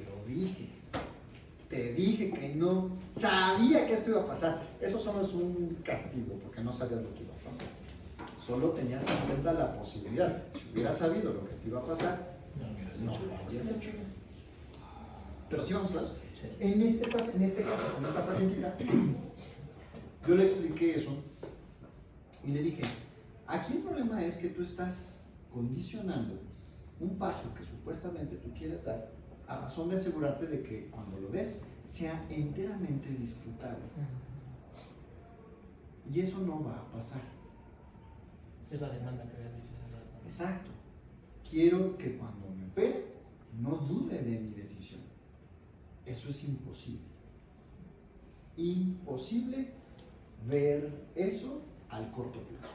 dije que no, sabía que esto iba a pasar. Eso solo es un castigo, porque no sabías lo que iba a pasar. Solo tenías en cuenta la posibilidad. Si hubieras sabido lo que te iba a pasar, no lo habrías hecho. Pero sí vamos claros. En este caso, con esta pacientita, yo le expliqué eso y le dije, aquí el problema es que tú estás condicionando un paso que supuestamente tú quieres dar a razón de asegurarte de que cuando lo des sea enteramente disfrutable. Y eso no va a pasar. Es la demanda que habías dicho hace rato. Exacto. Quiero que cuando me opere no dude de mi decisión. Eso es imposible. Imposible ver eso al corto plazo.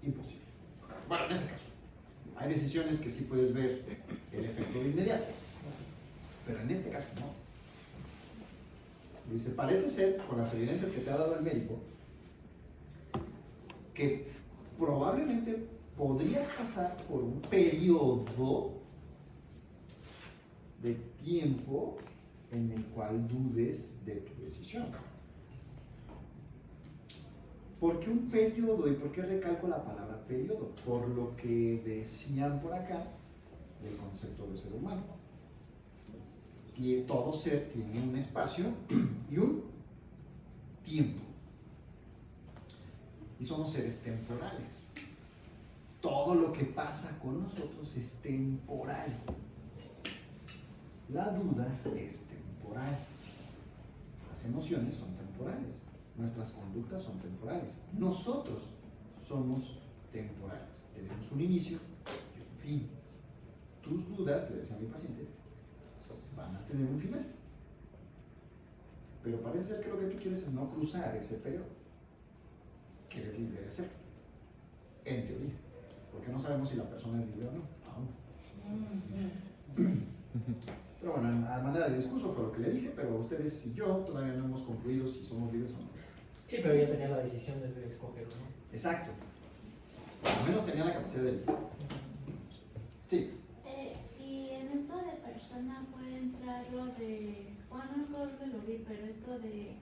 Imposible. Bueno, en ese caso. Hay decisiones que sí puedes ver el efecto de inmediato. Pero en este caso no. Dice, parece ser, con las evidencias que te ha dado el médico, que probablemente podrías pasar por un periodo de tiempo en el cual dudes de tu decisión. ¿Por qué un periodo? ¿Y por qué recalco la palabra periodo? Por lo que decían por acá del concepto de ser humano. Y todo ser tiene un espacio y un tiempo. Y somos seres temporales. Todo lo que pasa con nosotros es temporal. La duda es temporal. Las emociones son temporales. Nuestras conductas son temporales. Nosotros somos temporales. Tenemos un inicio y un fin. tus dudas, le decía a mi paciente, van a tener un final. Pero parece ser que lo que tú quieres es no cruzar ese periodo, que eres libre de hacerlo, en teoría, porque no sabemos si la persona es libre o no, aún. Pero bueno, a manera de discurso fue lo que le dije, pero ustedes y yo todavía no hemos concluido si somos libres o no. Sí, pero ya tenía la decisión de escoger, ¿no? Exacto. Al menos tenía la capacidad de elegir. Sí. Y en esto de persona puede entrar lo de, bueno, no lo vi, pero esto de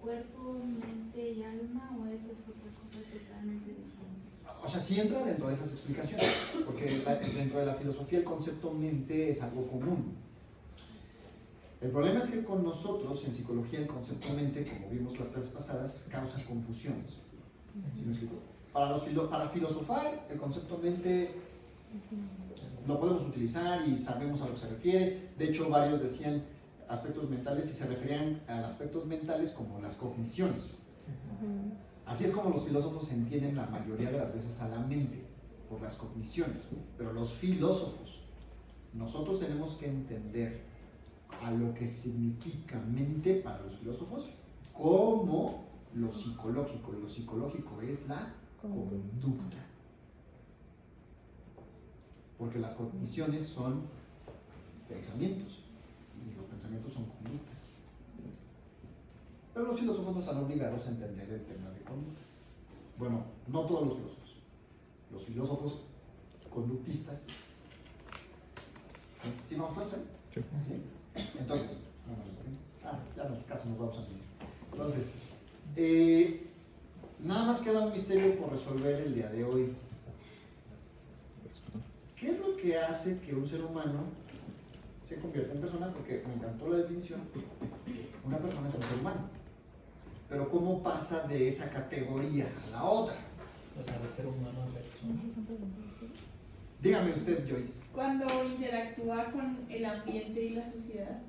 cuerpo, mente y alma, o eso es otra cosa totalmente diferente. O sea, sí entra dentro de esas explicaciones, porque dentro de la filosofía el concepto mente es algo común. El problema es que con nosotros, en psicología, el concepto mente, como vimos las clases pasadas, causa confusiones. ¿Sí me explico? Para filosofar, el concepto mente lo podemos utilizar y sabemos a lo que se refiere. De hecho, varios decían aspectos mentales y se referían a aspectos mentales como las cogniciones. Así es como los filósofos entienden la mayoría de las veces a la mente, por las cogniciones. Pero los filósofos, nosotros tenemos que entender a lo que significa mente para los filósofos como lo psicológico. Lo psicológico es la conducta. Porque las cogniciones son pensamientos y los pensamientos son conductas. Pero los filósofos no están obligados a entender el tema de conducta. Bueno, no todos los filósofos. Los filósofos conductistas. ¿Sí? ¿Sí vamos todos, ¿Sí? Entonces, ya no, casi nos vamos a ir. Entonces, nada más queda un misterio por resolver el día de hoy. ¿Qué es lo que hace que un ser humano se convierta en persona? Porque me encantó la definición. Una persona es un ser humano. Pero ¿cómo pasa de esa categoría a la otra? O sea, de ser humano a persona. Dígame usted, Joyce. Cuando interactúa con el ambiente y la sociedad.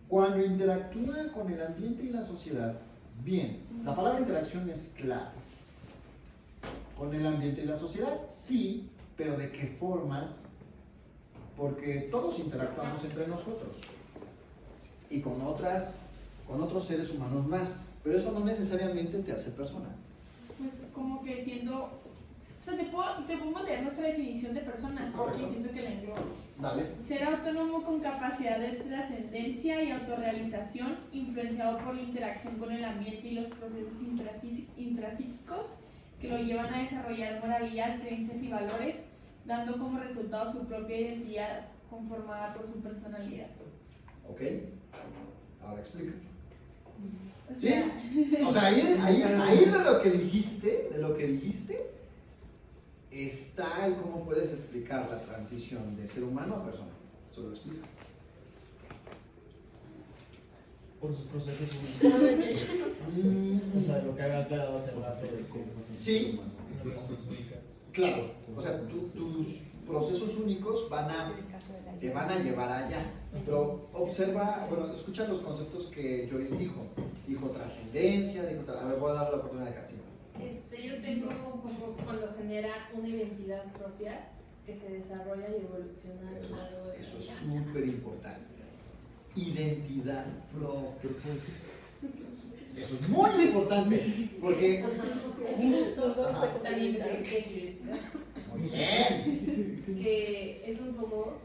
Cuando interactúa con el ambiente y la sociedad, bien, la palabra interacción es clave. Con el ambiente y la sociedad, sí, pero ¿de qué forma? Porque todos interactuamos entre nosotros y con otros seres humanos más, pero eso no necesariamente te hace persona. Pues como que siendo, o sea, te pongo a leer nuestra definición de persona, porque siento que la engloba. Dale. Ser autónomo con capacidad de trascendencia y autorrealización, influenciado por la interacción con el ambiente y los procesos intrapsíquicos que lo llevan a desarrollar moralidad, creencias y valores, dando como resultado su propia identidad conformada por su personalidad. Ok, ahora explica. O ¿Sí? sea, O sea, ahí de lo que dijiste, está el cómo puedes explicar la transición de ser humano a persona. Eso lo explica. Por sus procesos únicos. O sea, lo que había aclarado hace rato de cómo. Sí, Una persona es única. claro. O sea, tus procesos únicos te van a llevar allá. Pero observa, bueno, escucha los conceptos que Joyce dijo. Dijo trascendencia, a ver, voy a dar la oportunidad de Cassie. Yo tengo un poco cuando genera una identidad propia que se desarrolla y evoluciona a lo largo de Eso es súper importante. Identidad propia. Eso es muy importante, porque justo... Ajá. También sé que Muy bien. que es un poco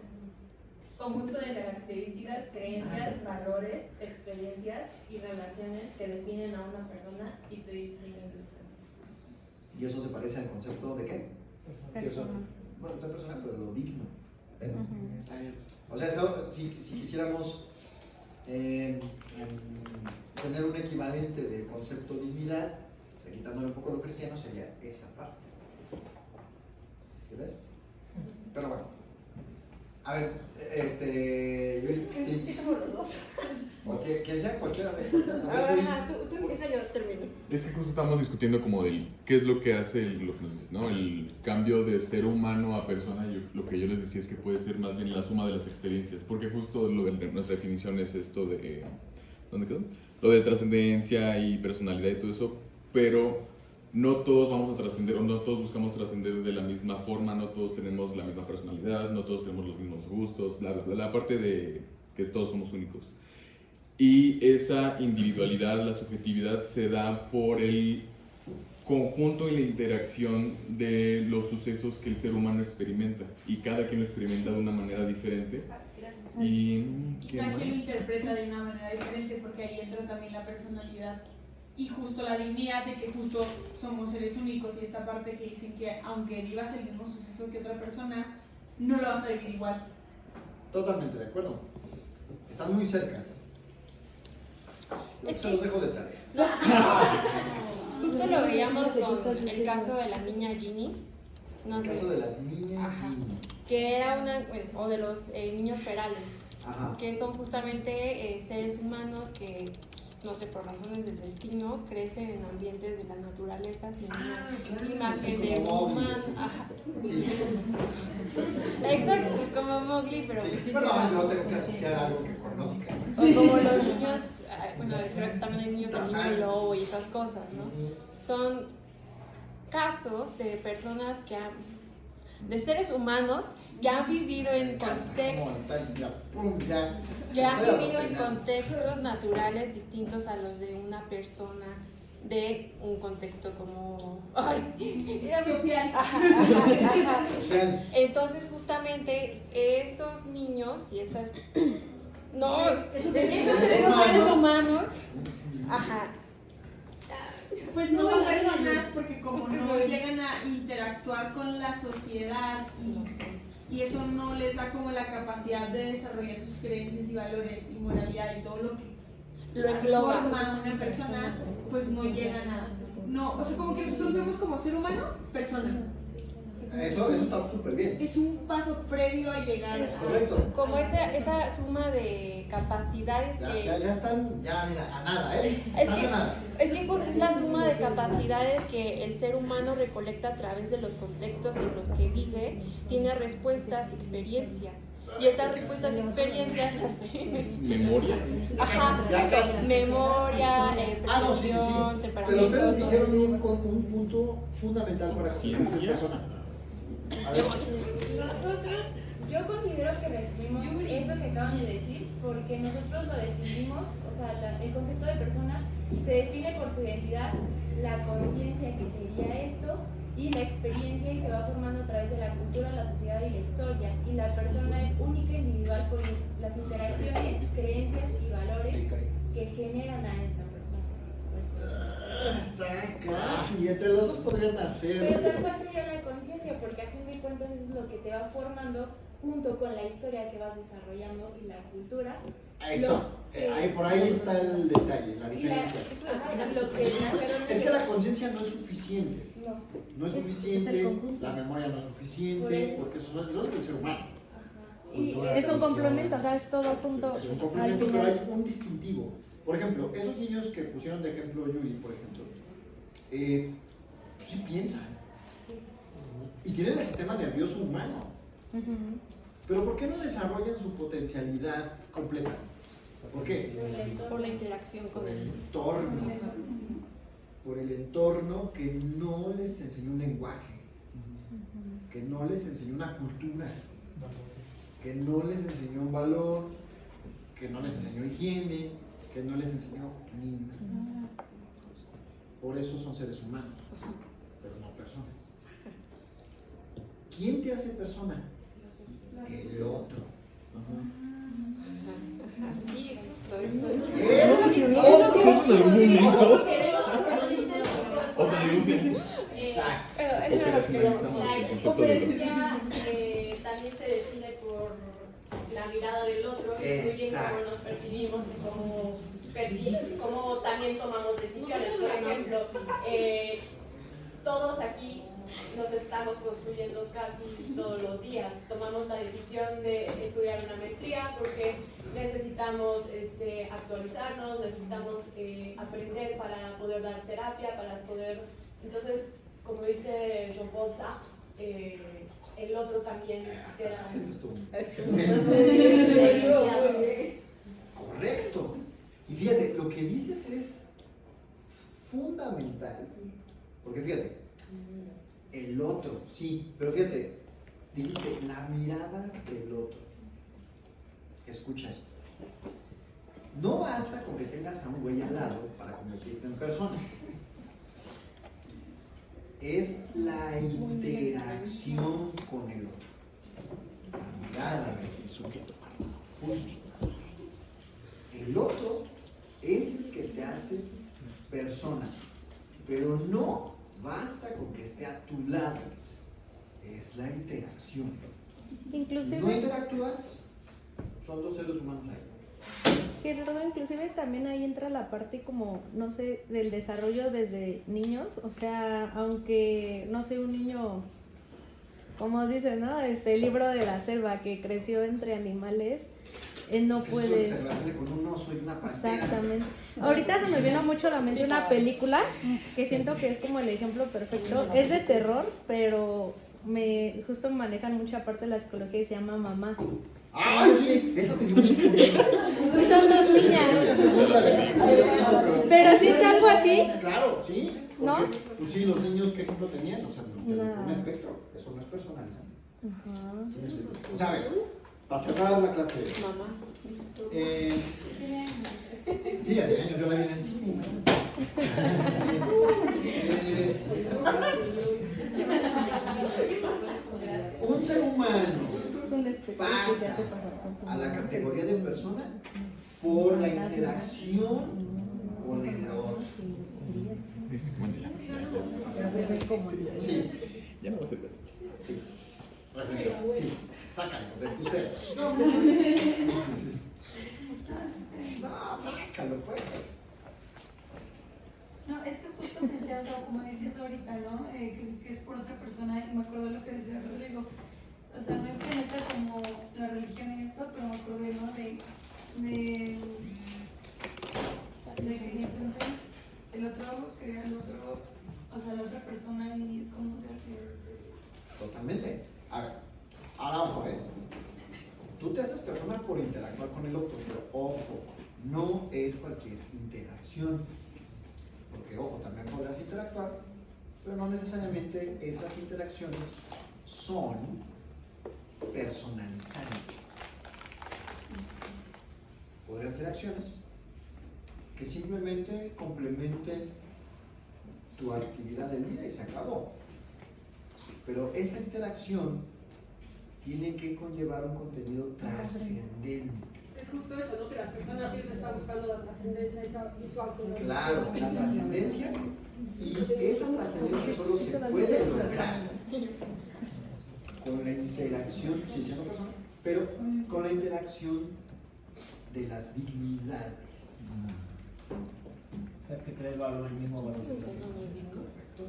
conjunto de características, creencias, valores, experiencias y relaciones que definen a una persona y te distinguen del ser. Y eso se parece al concepto de qué? Persona. Bueno, de persona, pero lo digno. O sea, eso, si quisiéramos tener un equivalente del concepto dignidad, o sea, quitándole un poco lo cristiano, sería esa parte. ¿Sí ves? Pero bueno. A ver, Yuri. Sí, somos los dos. Quien sea, cualquiera de Tú empieza, yo termino. Es que justo estamos discutiendo como del qué es lo que hace lo que nos dices, ¿no? El cambio de ser humano a persona. Lo que yo les decía es que puede ser más bien la suma de las experiencias, porque justo lo de nuestra definición es esto de ¿dónde quedó? Lo de trascendencia y personalidad y todo eso, pero no todos vamos a trascender, o no todos buscamos trascender de la misma forma, no todos tenemos la misma personalidad, no todos tenemos los mismos gustos, bla, bla, bla, aparte de que todos somos únicos. Y esa individualidad, la subjetividad, se da por el conjunto y la interacción de los sucesos que el ser humano experimenta, y cada quien lo experimenta de una manera diferente. Y cada quien lo interpreta de una manera diferente, porque ahí entra también la personalidad y justo la dignidad de que justo somos seres únicos, y esta parte que dicen que aunque vivas el mismo suceso que otra persona, no lo vas a vivir igual. Totalmente de acuerdo. Están muy cerca. Se los dejo de tarea. Justo lo veíamos con el caso de la niña Ginny. No El sé. caso de la niña Ajá. Ginny. Que era una, bueno, o de los niños ferales, Ajá. que son justamente seres humanos que, no sé, por razones del destino, crecen en ambientes de la naturaleza sin una imagen de un humano. Ajá. Sí, sí, sí. Exacto, como Mowgli, pero Sí, que sí perdón, se- yo tengo que asociar algo que conozca. O como los niños, bueno, creo que también hay niños de niño lobo y esas cosas, ¿no? Son casos de personas que han, de seres humanos que han vivido en contextos, que han vivido en contextos naturales distintos a los de una persona de un contexto como social. Ajá. Social. Entonces justamente esos niños y esas esos seres humanos, ajá, pues no son personas, porque como no llegan a interactuar con la sociedad y eso no les da como la capacidad de desarrollar sus creencias y valores y moralidad y todo lo que lo engloba. forma una persona, pues no llegan a... No, o sea, como que nosotros vemos como ser humano, persona. Eso está súper bien. Es un paso previo a llegar Es correcto. Como esa suma de capacidades que... Ya están, mira, a nada, ¿eh? Es Están que, a nada. es la suma de capacidades que el ser humano recolecta a través de los contextos en los que vive, tiene respuestas y experiencias. Y estas respuestas y experiencias las tienes. Memoria. Ajá, Ya casi. memoria, No, sí, sí, percepción, sí. temperamento. Pero ustedes dijeron un punto fundamental para constituirse persona. A ver. Nosotros, yo considero que recibimos eso que acaban de decir, porque nosotros lo definimos, o sea, el concepto de persona se define por su identidad, la conciencia que sería esto, y la experiencia, y se va formando a través de la cultura, la sociedad y la historia, y la persona es única e individual por las interacciones, creencias y valores que generan a esta persona. Está casi, entre los dos podrían hacer. Pero tal cual sería la conciencia, porque a fin de cuentas es lo que te va formando junto con la historia que vas desarrollando y la cultura. Eso, por ahí está el detalle, la diferencia. Es que la conciencia no es suficiente. No es suficiente, la memoria no es suficiente, porque eso es del ser humano. Y es un complemento, o sea, es todo punto. Es un complemento, pero hay un distintivo. Por ejemplo, esos niños que pusieron de ejemplo Yuri, por ejemplo, pues sí piensan. Y tienen el sistema nervioso humano. Pero ¿por qué no desarrollan su potencialidad completa? ¿Por qué? Por la interacción con el entorno. Por el entorno que no les enseñó un lenguaje, que no les enseñó una cultura, que no les enseñó un valor, que no les enseñó higiene, que no les enseñó ni nada. Por eso son seres humanos, pero no personas. ¿Quién te hace persona? El otro. Sí, La experiencia también se define por la mirada del otro, influye cómo nos percibimos y cómo también tomamos decisiones. Por ejemplo, todos aquí nos estamos construyendo casi todos los días. Tomamos la decisión de estudiar una maestría porque necesitamos actualizarnos, necesitamos aprender para poder dar terapia, para poder... Entonces, como dice Jean-Paul Sartre, el otro también queda... Correcto. Y fíjate, lo que dices es fundamental, Porque fíjate, el otro, sí, pero fíjate, dijiste la mirada del otro. Escucha esto. No basta con que tengas a un güey al lado para convertirte en persona. Es la interacción con el otro. La mirada del sujeto. Justo. El otro es el que te hace persona, pero no basta con que esté a tu lado. Es la interacción. Inclusive, Si no interactúas, son dos seres humanos ahí. Gerardo, inclusive también ahí entra la parte como, no sé, del desarrollo desde niños, o sea, aunque, no sé, un niño, como dices, ¿no? El libro de la selva, que creció entre animales, él no puede... Se relaciona con un oso y una pantera. Exactamente. Ahorita se me vino mucho a la mente una película que siento que es como el ejemplo perfecto. Es de terror, pero justo manejan mucha parte de la psicología y se llama Mamá. ¡Ay, sí! Esa película es mucho. Son dos niñas. Pero sí es algo así. Claro, sí. ¿No? Pues sí, los niños, ¿qué ejemplo tenían? O sea, un espectro. Eso no es personalizante. O sea, a ver, para cerrar la clase. Mamá. Sí, ya tiene años, yo la vi en el cine. Un ser humano pasa a la categoría de persona por la interacción con el otro. Sí. Ya no va a ser. Sí. Reflexión. Sí. Sácalo de tu ser. No, sácalo pues. No, es que justo pensé, o sea, como decías ahorita, ¿no? Que es por otra persona, y me acuerdo de lo que decía Rodrigo. O sea, no es que neta como la religión y esto, pero me acordé, ¿no? De que entonces el otro crea al otro, o sea, la otra persona y es como se hace. Totalmente. A ver, ahora ojo, tú te haces persona por interactuar con el otro, pero ojo, no es cualquier interacción. Porque, ojo, también podrás interactuar, pero no necesariamente esas interacciones son personalizantes. Podrían ser acciones que simplemente complementen tu actividad del día y se acabó. Pero esa interacción tiene que conllevar un contenido trascendente. Es justo eso, ¿no? Que la persona siempre está buscando la trascendencia visual. Claro, la trascendencia, y esa trascendencia solo se puede lograr con la interacción, sí, siendo persona, pero con la interacción de las dignidades. O sea, que crees valor, el mismo valor. Correcto.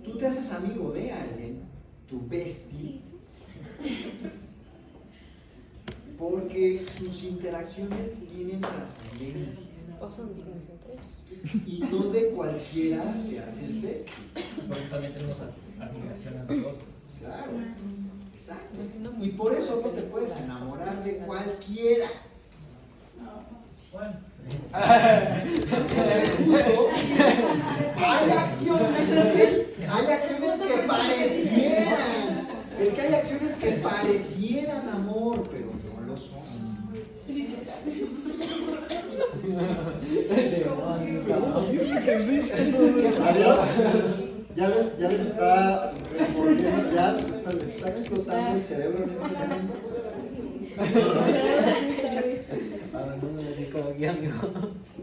Tú te haces amigo de alguien, tu bestie, porque sus interacciones tienen trascendencia. O son dignos entre ellos. Y no de cualquiera te haces bestia. Por eso también tenemos admiración a nosotros. Claro, exacto. Y por eso no te puedes enamorar de cualquiera. Bueno. Es que justo hay acciones que parecieran. Es que hay acciones que parecieran amor, pero no lo son. Ya les está respondiendo, ya les está explotando el cerebro en este momento.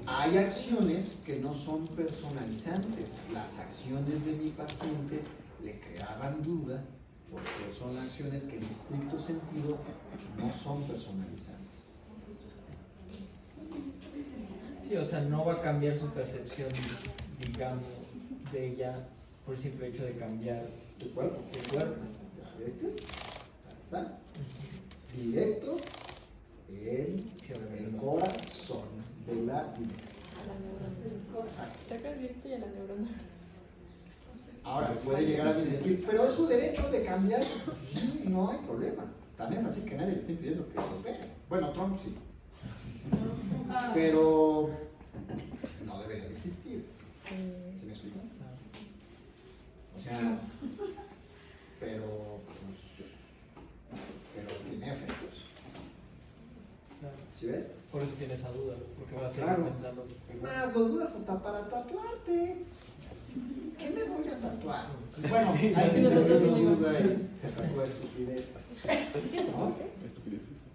Hay acciones que no son personalizantes. Las acciones de mi paciente le creaban duda porque son acciones que en estricto sentido no son personalizantes. Sí, o sea, no va a cambiar su percepción, digamos, de ella por el simple hecho de cambiar tu cuerpo. ¿Viste? Ahí está. Directo el corazón de la idea. Exacto. Está caliente y a la neurona. Ahora, puede llegar alguien y decir, pero es su derecho de cambiar. Sí, no hay problema. Tan es así que nadie le está impidiendo que se opere. Bueno, Trump sí. Pero no debería de existir. ¿Sí me explico? pero tiene efectos. ¿Sí ves? Por eso tienes esa duda, porque vas a Claro. seguir pensando. Es más, lo dudas hasta para tatuarte. ¿Qué me voy a tatuar? Bueno, hay gente que no duda y se tatúa estupideces, ¿no?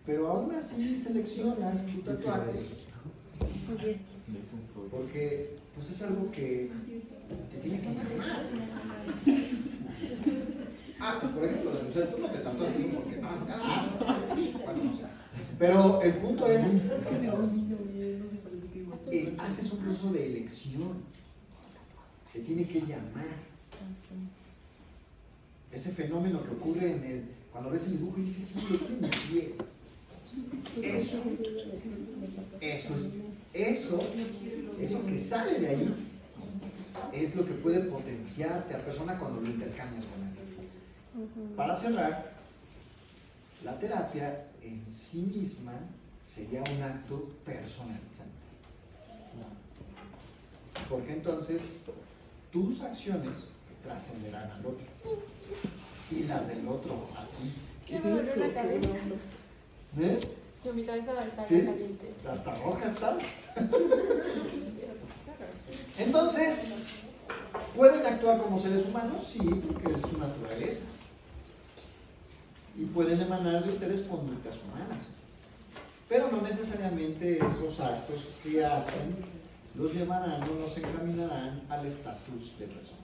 Pero aún así seleccionas tu tatuaje porque pues es algo que te tiene que llamar. Pues por ejemplo, o sea, tú no te tatuaste así porque no, bueno, o sea. Pero el punto es haces un proceso de elección. Te tiene que llamar. Ese fenómeno que ocurre cuando ves el dibujo y dices, sí, lo tiene en mi piel. Eso que sale de ahí es lo que puede potenciarte a persona cuando lo intercambias con él. Para cerrar, la terapia en sí misma sería un acto personalizante. Porque entonces tus acciones trascenderán al otro y las del otro a ti. ¿Qué me dolió la cabeza? ¿Eh? Yo mi cabeza va a estar ¿Sí? caliente. Hasta roja estás. Entonces, ¿pueden actuar como seres humanos? Sí, porque es su naturaleza. Y pueden emanar de ustedes conductas humanas. Pero no necesariamente esos actos que hacen los llevarán o nos encaminarán al estatus de persona.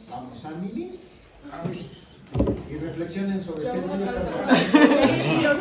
Vamos a Mili y reflexionen sobre ser